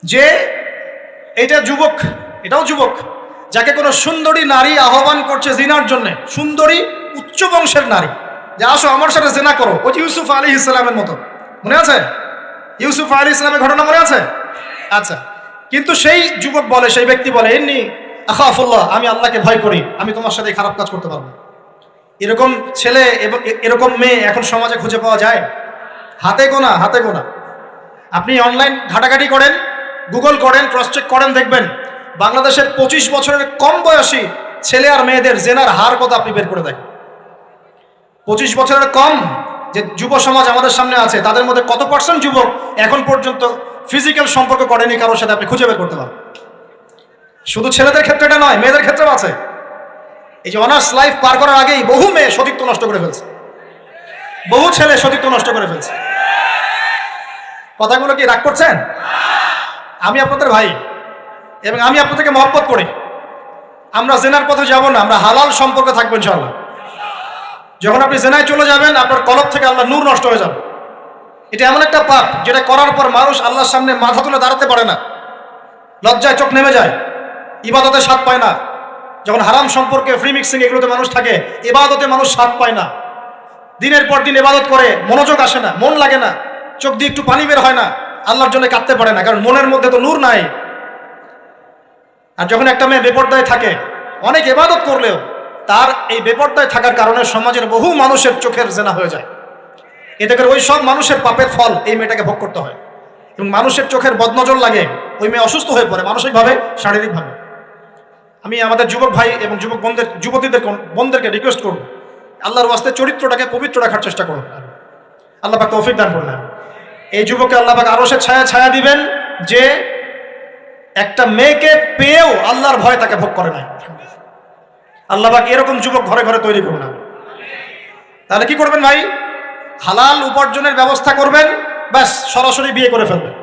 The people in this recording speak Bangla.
যে এটা যুবক, এটাও যুবক, যাকে কোনো সুন্দরী নারী আহ্বান করছে জিনার জন্য, সুন্দরী উচ্চ বংশের নারী, যে আসো আমার সাথে জেনা করো, ওই ইউসুফ আলাইহিস সালামের মতো, মনে আছে? ইউসুফ আলাইহিস সালামের ঘটনা মনে আছে? আচ্ছা, কিন্তু সেই যুবক বলে, সেই ব্যক্তি বলে, ইন্নী আখাফুল্লাহ, আমি আল্লাহকে ভয় করি, আমি তোমার সাথে খারাপ কাজ করতে পারবো। এরকম ছেলে এবং এরকম মেয়ে এখন সমাজে খুঁজে পাওয়া যায়? হাতে গোনা, হাতে গোনা। আপনি অনলাইন ঘাটাঘাটি করেন, গুগল করেন, ক্রস চেক করেন, দেখবেন বাংলাদেশের 25 বছরের কম বয়সী ছেলে আর মেয়েদের জেনার হার কত আপনি বের করে দেখেন। 25 বছরের কম যে যুব সমাজ আমাদের সামনে আছে, তাদের মধ্যে কত পার্সেন্ট যুবক এখন পর্যন্ত ফিজিক্যাল সম্পর্ক করেনি কারোর সাথে, আপনি খুঁজে বের করতে পারেন। শুধু ছেলেদের ক্ষেত্রে এটা নয়, মেয়েদের ক্ষেত্রেও আছে। এই যে অনার্স লাইফ পার করার আগেই বহু মেয়ে সতীত্ব নষ্ট করে ফেলছে, বহু ছেলে সতীত্ব নষ্ট করে ফেলছে। কথাগুলো কি রাগ করছেন? আমি আপনাদের ভাই এবং আমি আপনাদেরকে মহব্বত করি। আমরা জেনার পথে যাব না, আমরা হালাল সম্পর্কে থাকবো ইনশাআল্লাহ। যখন আপনি জেনায় চলে যাবেন, আপনার কলব থেকে আল্লাহ নূর নষ্ট হয়ে যাবে। এটা এমন একটা পাপ যেটা করার পর মানুষ আল্লাহর সামনে মাথা তুলে দাঁড়াতে পারে না, লজ্জায় চোখ নেমে যায়, ইবাদতে স্বাদ পায় না। যখন হারাম সম্পর্কে, ফ্রি মিক্সিং, এগুলোতে মানুষ থাকে, ইবাদতে মানুষ স্বাদ পায় না। দিনের পর দিন ইবাদত করে, মনোযোগ আসে না, মন লাগে না, চোখ দিয়ে একটু পানি বের হয় না, আল্লাহর জন্য কাঁদতে পারে না, কারণ মনের মধ্যে তো নূর নাই। আর যখন একটা মেয়ে বেপরদায় থাকে, অনেক ইবাদত করলেও তার এই বেপরদায় থাকার কারণে সমাজের বহু মানুষের চোখের জেনা হয়ে যায়। এতে করে ওই সব মানুষের পাপের ফল এই মেয়েটাকে ভোগ করতে হয়, এবং মানুষের চোখের বদনজর লাগে, ওই মেয়ে অসুস্থ হয়ে পড়ে মানসিকভাবে, শারীরিকভাবে। আমি আমাদের যুবক ভাই এবং যুবক বোনদেরকে রিকোয়েস্ট করব, আল্লাহর ওয়াস্তে চরিত্রটাকে পবিত্র রাখার চেষ্টা করুন। আল্লাহ পাক তৌফিক দান করুন। এই যুবককে আল্লাহ পাক আরশের ছায়া দিবেন, যে একটা মেয়েকে পেয়েও আল্লাহর ভয় তাকে ভোগ করে নাই। আল্লাহ পাক এরকম যুবক ঘরে ঘরে তৈরি করুন। তাহলে কি করবেন ভাই? হালাল উপার্জনের ব্যবস্থা করবেন, ব্যাস সরাসরি বিয়ে করে ফেলবেন।